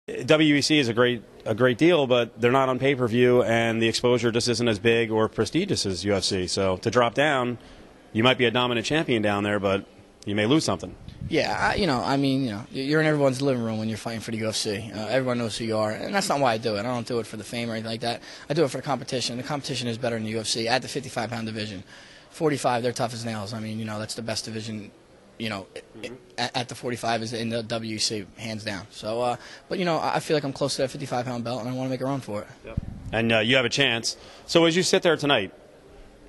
WEC is a great deal, but they're not on pay-per-view, and the exposure just isn't as big or prestigious as UFC. So to drop down, you might be a dominant champion down there, but you may lose something. Yeah, you're in everyone's living room when you're fighting for the UFC. Everyone knows who you are, and that's not why I do it. I don't do it for the fame or anything like that. I do it for the competition. The competition is better in the UFC at the 55-pound division. 45, they're tough as nails. I mean, that's the best division. At the 45 is in the WEC, hands down. So, but I feel like I'm close to that 55-pound belt, and I want to make a run for it. Yep. And you have a chance. So as you sit there tonight,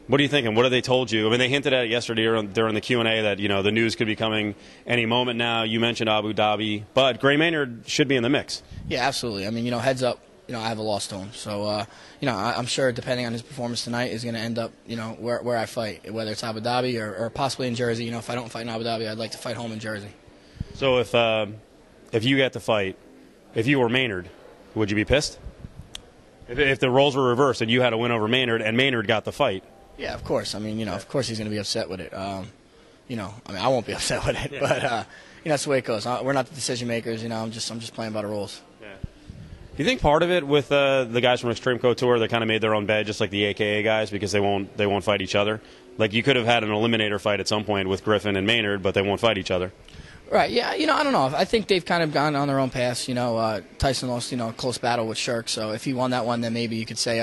what are you thinking? What have they told you? I mean, they hinted at it yesterday during the Q&A that, the news could be coming any moment now. You mentioned Abu Dhabi, but Gray Maynard should be in the mix. Yeah, absolutely. I mean, heads up, I have a loss to him. So, I'm sure depending on his performance tonight is going to end up, where I fight, whether it's Abu Dhabi or possibly in Jersey. If I don't fight in Abu Dhabi, I'd like to fight home in Jersey. So if you get to fight, if you were Maynard, would you be pissed? If the roles were reversed and you had a win over Maynard and Maynard got the fight? Yeah, of course. I mean, of course he's going to be upset with it. I won't be upset with it, yeah. But that's the way it goes. We're not the decision makers. I'm just playing by the rules. Yeah. Do you think part of it with the guys from Extreme Couture, they kind of made their own bed, just like the AKA guys, because they won't fight each other? Like you could have had an eliminator fight at some point with Griffin and Maynard, but they won't fight each other. Right. Yeah. I don't know. I think they've kind of gone on their own paths. Tyson lost a close battle with Shirk, so if he won that one, then maybe you could say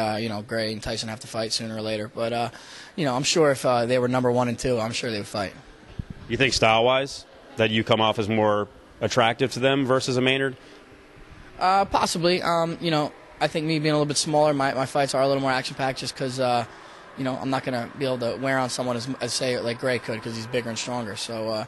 Gray and Tyson have to fight sooner or later. But I'm sure if they were number 1 and 2, I'm sure they would fight. You think style-wise that you come off as more attractive to them versus a Maynard? Possibly. I think me being a little bit smaller, my fights are a little more action-packed just because, I'm not going to be able to wear on someone as say, like Gray could because he's bigger and stronger. So,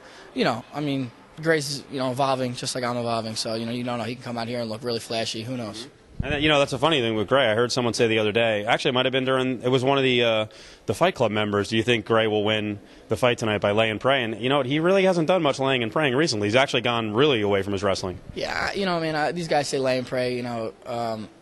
Gray's, evolving just like I'm evolving. So, you don't know. He can come out here and look really flashy. Who knows? And, that's a funny thing with Gray. I heard someone say the other day, actually it might have been it was one of the Fight Club members, do you think Gray will win the fight tonight by lay and pray? And, he really hasn't done much laying and praying recently. He's actually gone really away from his wrestling. Yeah, these guys say lay and pray,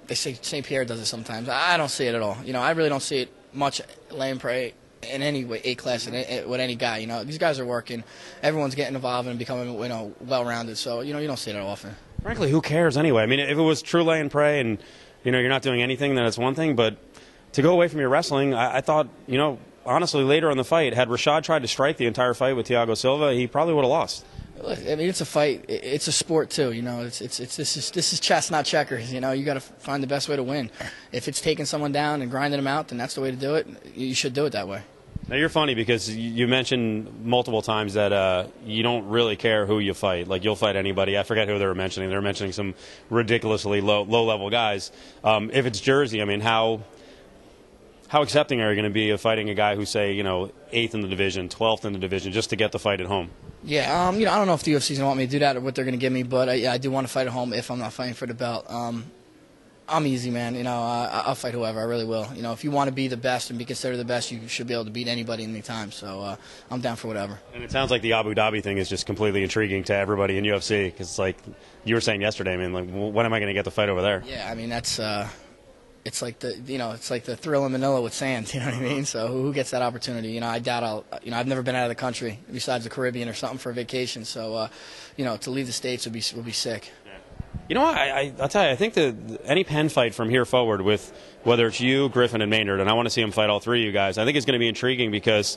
they say St. Pierre does it sometimes. I don't see it at all. I really don't see it much lay and pray in any way, A-class, with any guy. These guys are working. Everyone's getting involved and becoming, well-rounded. So, you don't see it often. Frankly, who cares anyway? I mean, if it was true lay and pray and, you're not doing anything, then it's one thing. But to go away from your wrestling, I thought, honestly, later in the fight, had Rashad tried to strike the entire fight with Thiago Silva, he probably would have lost. Look, I mean, it's a fight. It's a sport too. This is chess, not checkers. You got to find the best way to win. If it's taking someone down and grinding them out, then that's the way to do it. You should do it that way. Now, you're funny because you mentioned multiple times that you don't really care who you fight. Like, you'll fight anybody. I forget who they were mentioning. They were mentioning some ridiculously low-level guys. If it's Jersey, I mean, how accepting are you going to be of fighting a guy who's, say, 8th in the division, 12th in the division, just to get the fight at home? Yeah, I don't know if the UFC's going to want me to do that or what they're going to give me, but I do want to fight at home if I'm not fighting for the belt. I'm easy, man. I'll fight whoever. I really will. If you want to be the best and be considered the best, you should be able to beat anybody anytime. So I'm down for whatever. And it sounds like the Abu Dhabi thing is just completely intriguing to everybody in UFC because, like you were saying yesterday, I mean, like, when am I going to get the fight over there? Yeah, I mean that's it's like the thrill in Manila with sand. You know what I mean? So who gets that opportunity? I doubt I'll. I've never been out of the country besides the Caribbean or something for a vacation. So to leave the States would be sick. You know what? I'll tell you, I think that any Penn fight from here forward with whether it's you, Griffin, and Maynard, and I want to see him fight all three of you guys, I think it's going to be intriguing because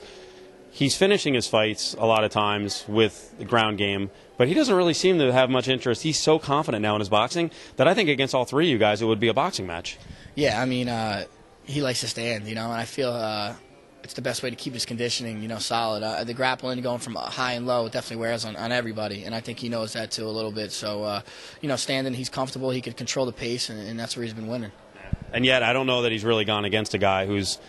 he's finishing his fights a lot of times with the ground game, but he doesn't really seem to have much interest. He's so confident now in his boxing that I think against all three of you guys it would be a boxing match. Yeah, I mean, he likes to stand, and I feel it's the best way to keep his conditioning, solid. The grappling going from high and low definitely wears on everybody, and I think he knows that too a little bit. So, standing, he's comfortable. He could control the pace, and that's where he's been winning. And yet, I don't know that he's really gone against a guy who's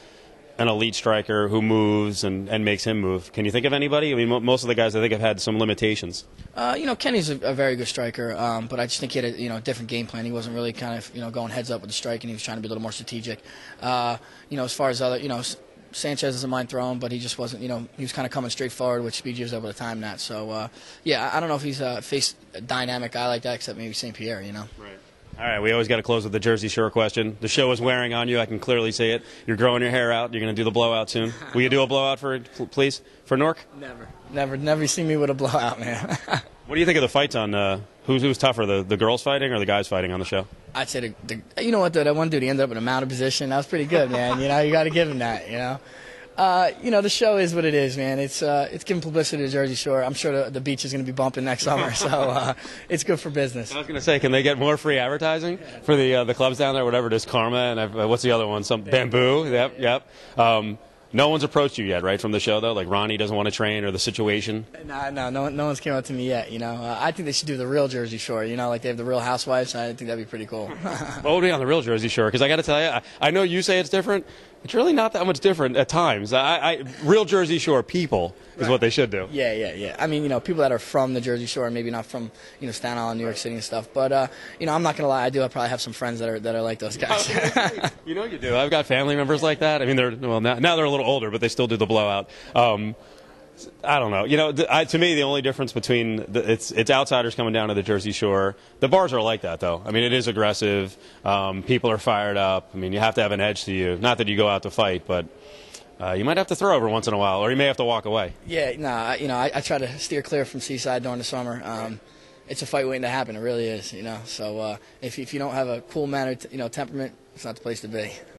an elite striker who moves and makes him move. Can you think of anybody? I mean, most of the guys I think have had some limitations. Kenny's a very good striker, but I just think he had a different game plan. He wasn't really kind of going heads up with the striking. He was trying to be a little more strategic. As far as other, Sanchez doesn't mind throwing, but he just wasn't, he was kind of coming straight forward, which Speed was able to time that. So, I don't know if he's faced a dynamic guy like that, except maybe St. Pierre, Right. All right, we always got to close with the Jersey Shore question. The show is wearing on you. I can clearly see it. You're growing your hair out. You're going to do the blowout soon. Will you do a blowout please, for Nork? Never. Never seen me with a blowout, man. What do you think of the fights on who's tougher, the girls fighting or the guys fighting on the show? I'd say you know what, though, that one dude, he ended up in a mounted position. That was pretty good, man. You know, you got to give him that, you know. The show is what it is, man. It's giving publicity to Jersey Shore. I'm sure the beach is going to be bumping next summer, so it's good for business. I was going to say, can they get more free advertising for the clubs down there, whatever it is, Karma, and what's the other one? Some Bamboo. Yep. No one's approached you yet, right, from the show, though? Like Ronnie doesn't want to train or the situation? No one's came up to me yet, you know. I think they should do the real Jersey Shore, you know, like they have the Real Housewives. I think that'd be pretty cool. What would be on the real Jersey Shore? Because I got to tell you, I know you say it's different. It's really not that much different at times. Real Jersey Shore people is what they should do. Yeah. I mean, you know, people that are from the Jersey Shore, maybe not from, you know, Staten Island, New York City and stuff. But, you know, I'm not going to lie. I probably have some friends that are like those guys. You know you do. I've got family members like that. I mean, now they're a little older, but they still do the blowout. I don't know. You know, to me, the only difference between it's outsiders coming down to the Jersey Shore. The bars are like that, though. I mean, it is aggressive. People are fired up. I mean, you have to have an edge to you. Not that you go out to fight, but you might have to throw over once in a while, or you may have to walk away. Yeah, you know, I try to steer clear from Seaside during the summer. It's a fight waiting to happen. It really is, you know. So if you don't have a cool mannered, you know, temperament, it's not the place to be.